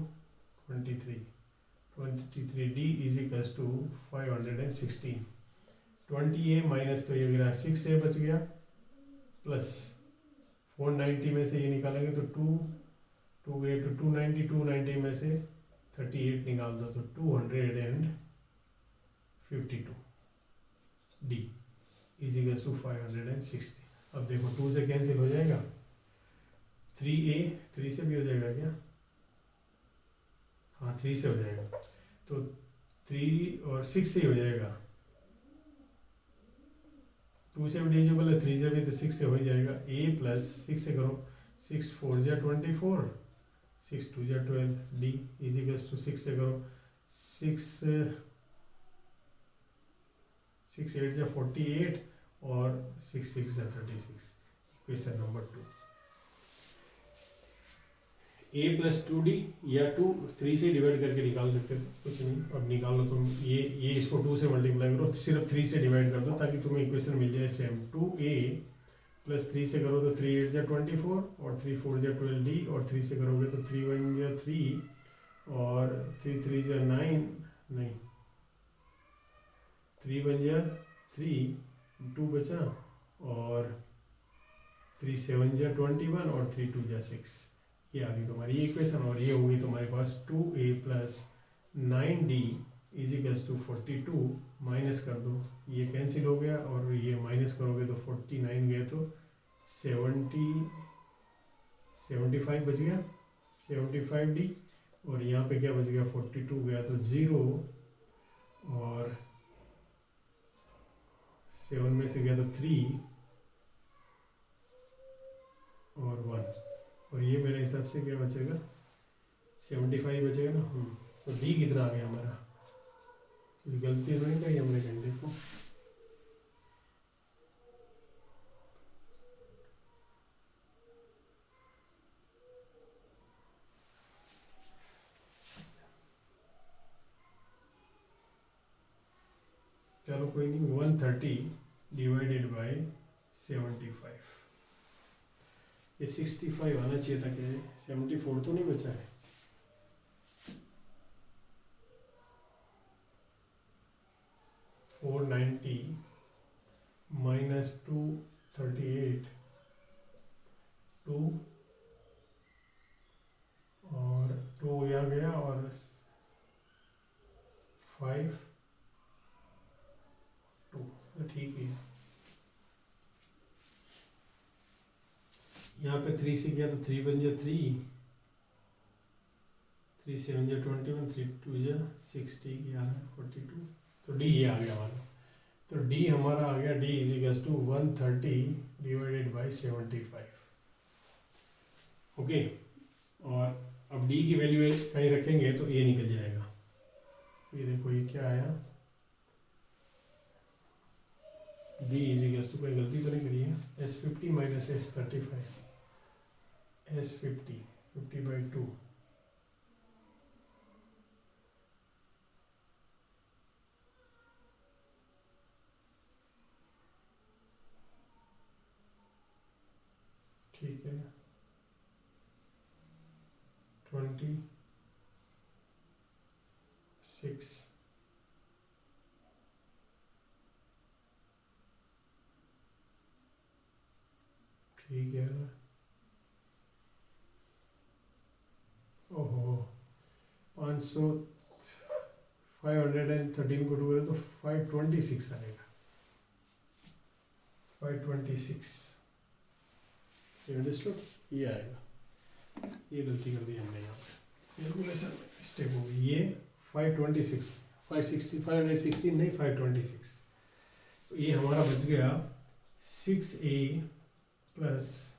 23d is equals to 516। 20a minus तो ये गिरा 6a बच गया प्लस 490 में से ये निकालेंगे तो 2 गए तो 290 290 में से 38 निकाल दो तो 252 d इज इक्वल्स टू 560। अब देखो 2 से कैंसिल हो जाएगा, 3a 3 से भी हो जाएगा क्या, हाँ 3 से हो जाएगा तो 3 और 6 से ही हो जाएगा, 2 से भी डिविजिबल है 3 से भी तो 6 से हो ही जाएगा। a प्लस 6 से करो 6 4 जा 24 6 2 जा 12 d इज इक्वल्स टू 6 से करो 6 8 जा 48 और 6 6 जा 36। Question number 2 a plus 2d या 2 3 से डिवाइड करके निकाल सकते हो, कुछ नहीं। अब निकाल लो तुम ये इसको 2 से मल्टीप्लाई करो, सिर्फ 3 से डिवाइड कर दो ताकि तुम्हें इक्वेशन मिल जाए सेम। 2a प्लस 3 से करो तो 3 8 जा 24 और 3 4 जा 12d और 3 से करोगे तो 3 1 जा 3 और 3 3 जा 9 नहीं 3 1 जा 3 2 बचा और 3 7 जा 21 और 3 2 जा 6। ये आ गई तुम्हारी ये इक्वेशन और ये होगी तुम्हारे पास 2a plus 9d is equals to 42 minus कर दो ये कैंसिल हो गया और ये माइनस करोगे तो 49 गए तो 75 बच गया 75d और यहाँ पे क्या बच गया 42 गया तो 0 और 7 में से गया तो 3 और 1 और ये मेरे हिसाब से क्या बचेगा 75 बचेगा ना। तो डी कितना आ गया हमारा, कुछ गलती तो नहीं कही हमने कहीं, देखो चलो कोई नहीं 130 डिवाइडेड बाय 75 ये 65 आना चाहिए था, क्या है 74 तो नहीं बचा है। -490 -238 2 और 2 यहाँ गया और 5 2 ठीक है। यहाँ पे 3 से गया तो 3 1 जा 3 3 7 जा 21 3 2 जा 60 11 42 तो डी ये आ गया हमारा। तो डी हमारा आ गया D is equals to 130 divided by 75। Okay और अब डी की वैल्यू कहीं रखेंगे तो ये निकल जाएगा। ये देखो ये क्या आया डी इज इक्वल्स टू, कोई गलती तो नहीं करी है, S50 माइनस S35 S50 50/2 ठीक है 26 ठीक है ना। ओहो 513 को टू करें तो 526 आएगा, 526। अंडरस्टूड, ये आएगा। ये गलती कर दी हमने यहाँ पे, कैलकुलेशन में मिस्टेक हो गई। ये 526 516 नहीं 526। तो ये हमारा बच गया 6a plus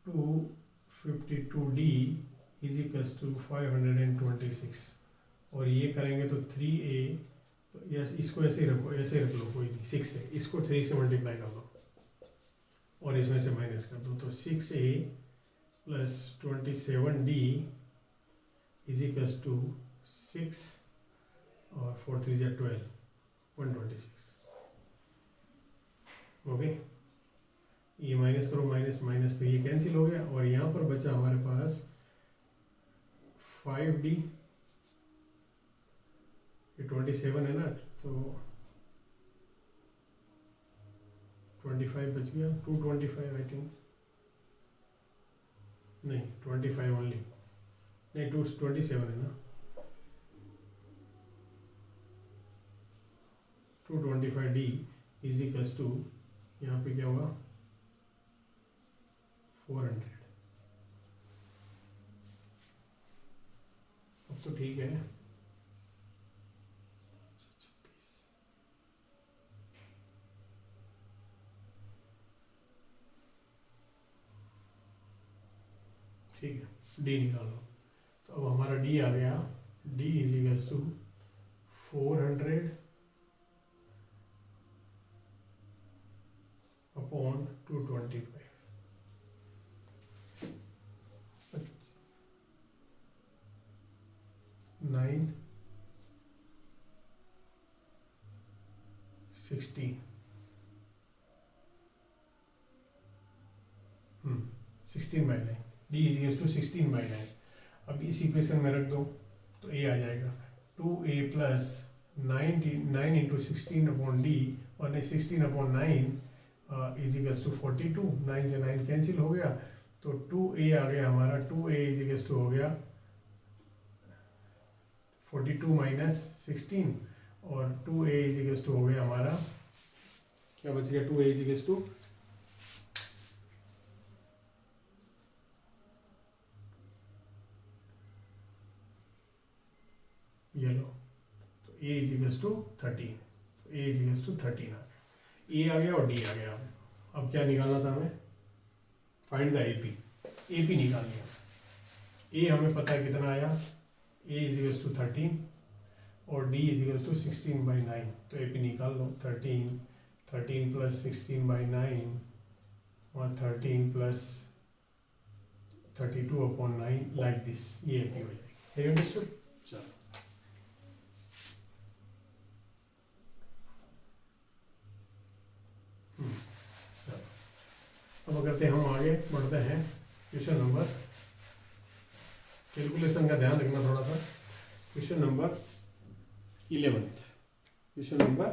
252d is equals to 526। और ये करेंगे तो 3a, यस इसको ऐसे ही रखो, ऐसे रख लो, कोई नहीं, 6 है, इसको 3 से मल्टीप्लाई कर लो और इसमें से माइनस कर दो, तो 6a plus 27d is equals to 6 और 4 3 जा 12, 126। ओके, ये माइनस करो, माइनस माइनस तो ये कैंसिल हो गया, और यहाँ पर बचा हमारे पास 5d, ये 27 है ना, तो 25 बच गया, 225 आई थिंक, नहीं 25 ओनली, नहीं 227 है ना, 225d इज इक्वल्स टू, यहाँ पे क्या होगा 400। अब तो ठीक है, ठीक है, डी निकालो। तो अब हमारा डी आ गया, D is equals to 400 upon 225। 9 60 16/9, D is equals to 16/9। अब इस इक्वेशन में रख दो तो ए आ जाएगा 2a plus 9 into 16 upon D, और 16 अपॉन 9 इज इक्वल्स टू 42। 9 से 9 कैंसिल हो गया, तो 2a आ गया हमारा, 2a इज इक्वल्स टू हो गया 42 माइनस 16, और 2a इज इक्वल्स टू हो गया हमारा, क्या बच गया, 2a इज इक्वल्स टू ये लो, तो a is equals to 13, a is equals to 13 आ गया, a आ गया और d आ गया। अब क्या निकालना था हमें, फाइंड द AP निकाल लिया। a हमें पता है कितना आया, a इज इक्वल्स टू 13 और d इज इक्वल्स टू 16/9, तो AP निकाल लो। 13 प्लस 16/9 और 13 प्लस 32 अपॉन 9, लाइक दिस, ये AP हो जाएगी। है अंडरस्टूड? चलो अब करते हैं, हम आगे बढ़ते हैं क्वेश्चन नंबर, कैलकुलेशन का ध्यान रखना थोड़ा सा। Question number 11th, question number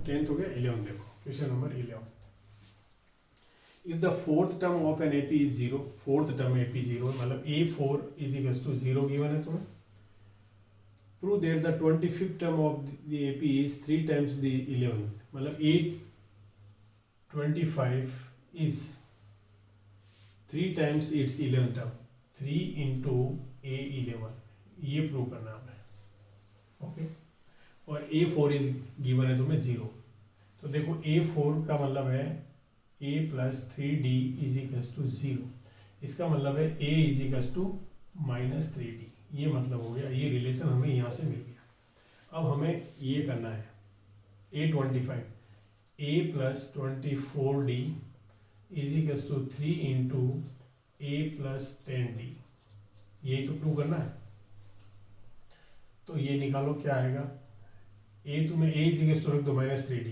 10th हो गया, 11 देखो, question number 11। If the fourth term of an AP is 0, fourth term AP 0 मतलब A4 is equals to 0 given है तुम्हें। Prove that the 25th term of the AP is 3 times the 11, मतलब A25 is 3 times its 11th term, 3 into A11, ये prove करना है हमें। Okay, और A4 is given है तुम्हें 0, तो देखो A4 का मतलब है A plus 3D is equals to 0, इसका मतलब है A is equals to minus 3D, ये मतलब हो गया, ये रिलेशन हमें यहाँ से मिल गया। अब हमें ये करना है A25, A plus 24D is equals to 3 into A plus 10D, यही तो प्रूव करना है। तो ये निकालो क्या आएगा, A तुम्हें A इज इक्वल्स टू रख दो माइनस 3D,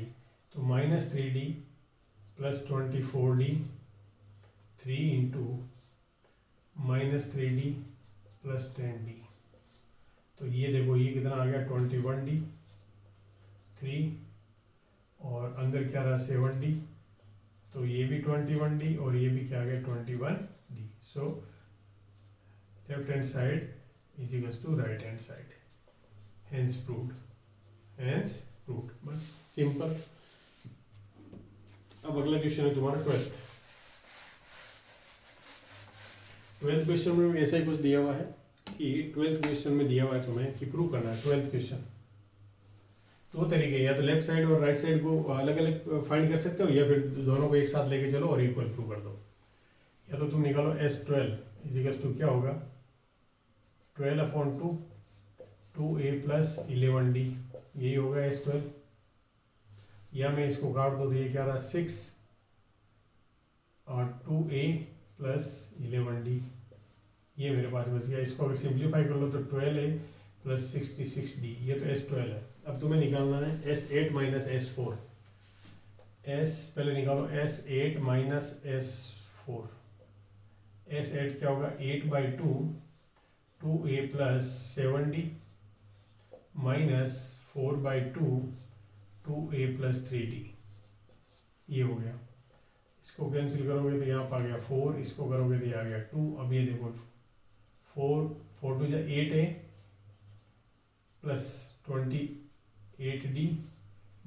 तो minus 3D plus 24D, 3 into minus 3D plus 10d। तो ये देखो ये कितना आ गया 21d 3, और अंदर क्या रहा 7d, तो ये भी 21d और ये भी क्या आ गया 21d। So left hand side is equals to right hand side, hence proved, hence proved. बस सिंपल। अब अगला क्वेश्चन है तुम्हारा 12th क्वेश्चन में ऐसा ही कुछ दिया हुआ है कि 12th क्वेश्चन में दिया हुआ है तुम्हें कि प्रूव करना है 12th क्वेश्चन। दो तरीके, या तो लेफ्ट साइड और राइट साइड को अलग अलग फाइंड कर सकते हो, या फिर दोनों को एक साथ लेके चलो और इक्वल प्रूव कर दो। या तो तुम निकालो S12 इज इक्वल्स टू क्या होगा 12/2 2a प्लस 11d, यही होगा S12। या मैं इसको काट दो तो ये क्या रहा 6 और 2a प्लस 11d, ये मेरे पास बच गया। इसको अगर सिंप्लीफाई कर लो तो 12a प्लस 66d, ये तो S12 है। अब तुम्हें निकालना है S8 माइनस S4। पहले निकालो S8 माइनस S4। S8 क्या होगा 8/2 2a plus 7d minus 4/2 2a plus 3d, ये हो गया। इसको कैंसिल करोगे तो यहाँ पर आ गया 4, इसको करोगे तो ये आ गया 2। अब ये देखो 4 2 8a plus 28d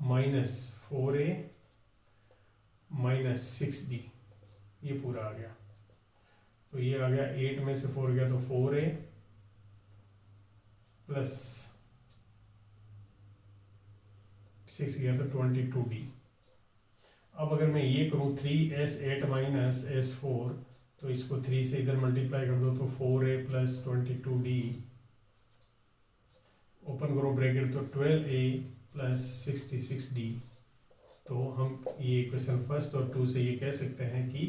minus 4a minus 6d, ये पूरा आ गया। तो ये आ गया 8 में से 4 गया तो 4a प्लस 6 गया तो 22d। अब अगर मैं ये करूँ 3s8 माइनस s4, तो इसको 3 से इधर मल्टीप्लाई कर दो तो 4a प्लस 22d, ओपन करो ब्रैकेट तो 12a प्लस 66d। तो हम ये इक्वेशन फर्स्ट और 2 से ये कह सकते हैं कि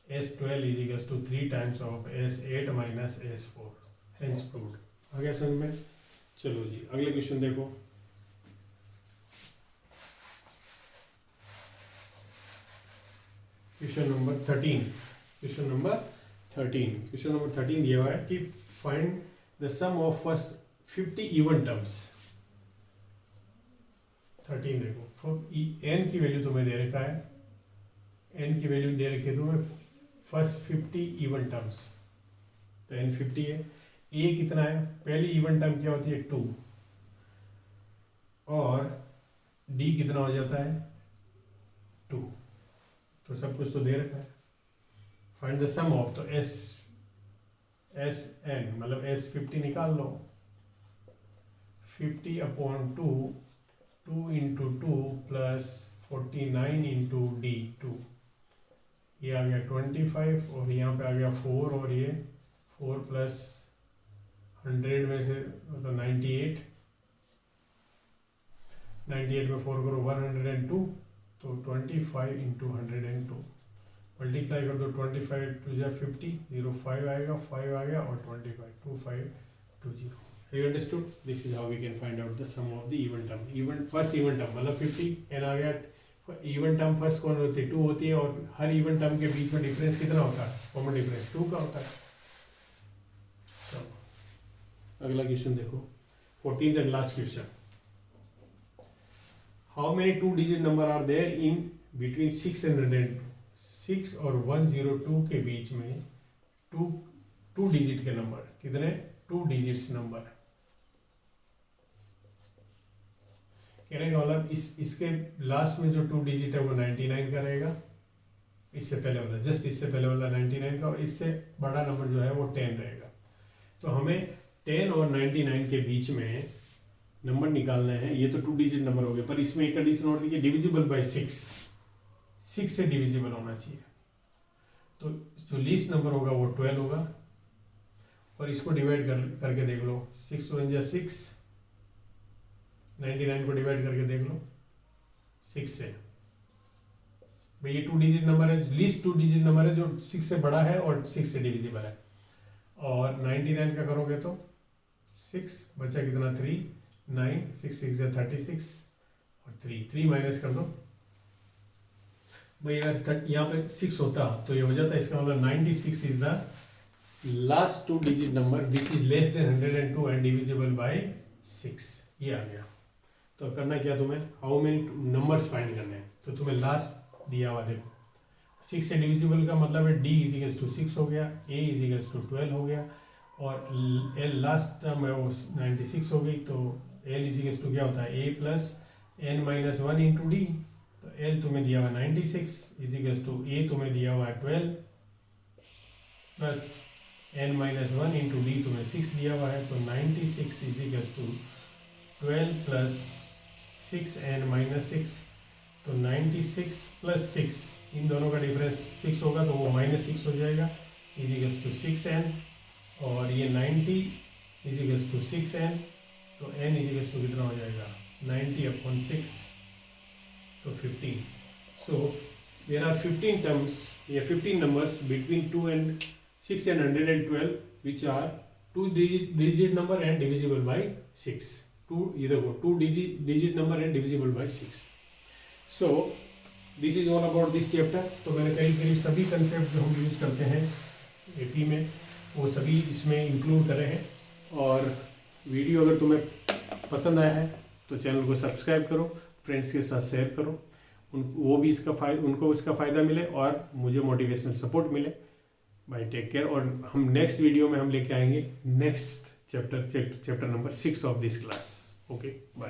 S12 is equals to 3 times of S8 minus S4, hence proved. आ गया समझ में? चलो जी अगले क्वेश्चन देखो। Question number 13। क्वेश्चन नंबर 13 दिया हुआ है कि find the sum of first 50 even terms. 13 देखो, n की वैल्यू तुम्हें दे रखा है, n की वैल्यू दे रखी है तुम्हें फर्स्ट 50 इवन टर्म्स, तो n 50 है। a कितना है, पहली इवन टर्म क्या होती है 2, और d कितना हो जाता है 2, तो सब कुछ तो दे रखा है। फाइंड द सम ऑफ, तो n मतलब S50 निकाल लो, 50/2 2 इंटू 2 प्लस 49 इंटू d 2, ये आ गया 25, और यहाँ पे आ गया 4, और ये 4 प्लस 100 में से तो 98 में 4 करो 102, तो 25 इंटू 102 मल्टीप्लाई कर दो, 25 टू जा 50, 05 आएगा, 5 आ गया, और 25 2520। You understood? This is how we can find out the sum of the even term. First even term मतलब 50 n आ गया। इवन टर्म फर्स्ट कौन होती है 2 होती है, और हर इवन टर्म के बीच में डिफरेंस कितना होता है, कॉमन डिफरेंस 2 का होता है। चलो अगला क्वेश्चन देखो, 14th and last question. How many 2 digit number are there in between 6 और 102 के बीच में 2 डिजिट के नंबर कितने, 2 डिजिट्स नंबर। कहने का मतलब इसके लास्ट में जो 2 डिजिट है वो 99 का रहेगा, इससे पहले वाला जस्ट इससे पहले वाला 99 का, और इससे बड़ा नंबर जो है वो 10 रहेगा। तो हमें 10 और 99 के बीच में नंबर निकालना है। ये तो 2 डिजिट नंबर हो गए, पर इसमें एक कंडीशन और दी है, डिविजिबल बाय 6 से डिविजिबल होना चाहिए। तो जो लीस्ट नंबर होगा वो 12 होगा, और इसको डिवाइड करके देख लो, 6 1 जा 6, 99 को डिवाइड करके देख लो 6 से। भाई ये 2 डिजिट नंबर है, लीस्ट 2 डिजिट नंबर है जो 6 से बड़ा है और 6 से डिविजिबल है। और 99 का करोगे तो 6 बचा कितना 3, 9 6 6 36, और 3 माइनस कर दो। भाई अगर यहाँ पे 6 होता तो ये हो जाता, इसका मतलब 96 is the last 2 digit number which is less than 102 and divisible by 6, ये आ गया। तो करना क्या तुम्हें, हाउ मेनी नंबर्स फाइंड करने हैं। तो तुम्हें लास्ट दिया हुआ देखो 6 से डिविजिबल का मतलब है d इज इक्वल्स टू 6 हो गया, a इज इक्वल्स टू 12 हो गया, और l लास्ट टर्म है वो 96 हो गई। तो l इज इक्वल्स टू क्या होता है a plus n minus 1 into D. तो l तुम्हें दिया हुआ 96 इज इक्वल्स टू a तुम्हें दिया हुआ है 12 plus n minus 1 into D तुम्हें 6 दिया हुआ है। तो 96 is equals to 12 plus 6n minus 6। तो 96 प्लस 6, इन दोनों का डिफरेंस 6 होगा तो वो माइनस 6 हो जाएगा, इज इक्वल्स टू 6n, और ये 90 इज इक्वल्स टू 6n। तो n इज इक्वल्स टू कितना हो जाएगा 90/6, तो 15। सो देयर आर 15 टर्म्स या 15 numbers between 2 and 6 and 112 which are 2 digit number and divisible by 6। 2 ये देखो 2 digit number and divisible by 6। So this is all about this chapter. तो मैंने करीब सभी कंसेप्ट जो हम यूज़ करते हैं एपी में वो सभी इसमें इंक्लूड करे हैं। और वीडियो अगर तुम्हें पसंद आया है तो चैनल को सब्सक्राइब करो, फ्रेंड्स के साथ शेयर करो, वो भी उनको इसका फ़ायदा मिले और मुझे मोटिवेशनल सपोर्ट मिले। Bye, take care. और हम नेक्स्ट वीडियो में हम लेके आएंगे next chapter number 6 of this class. Okay, bye.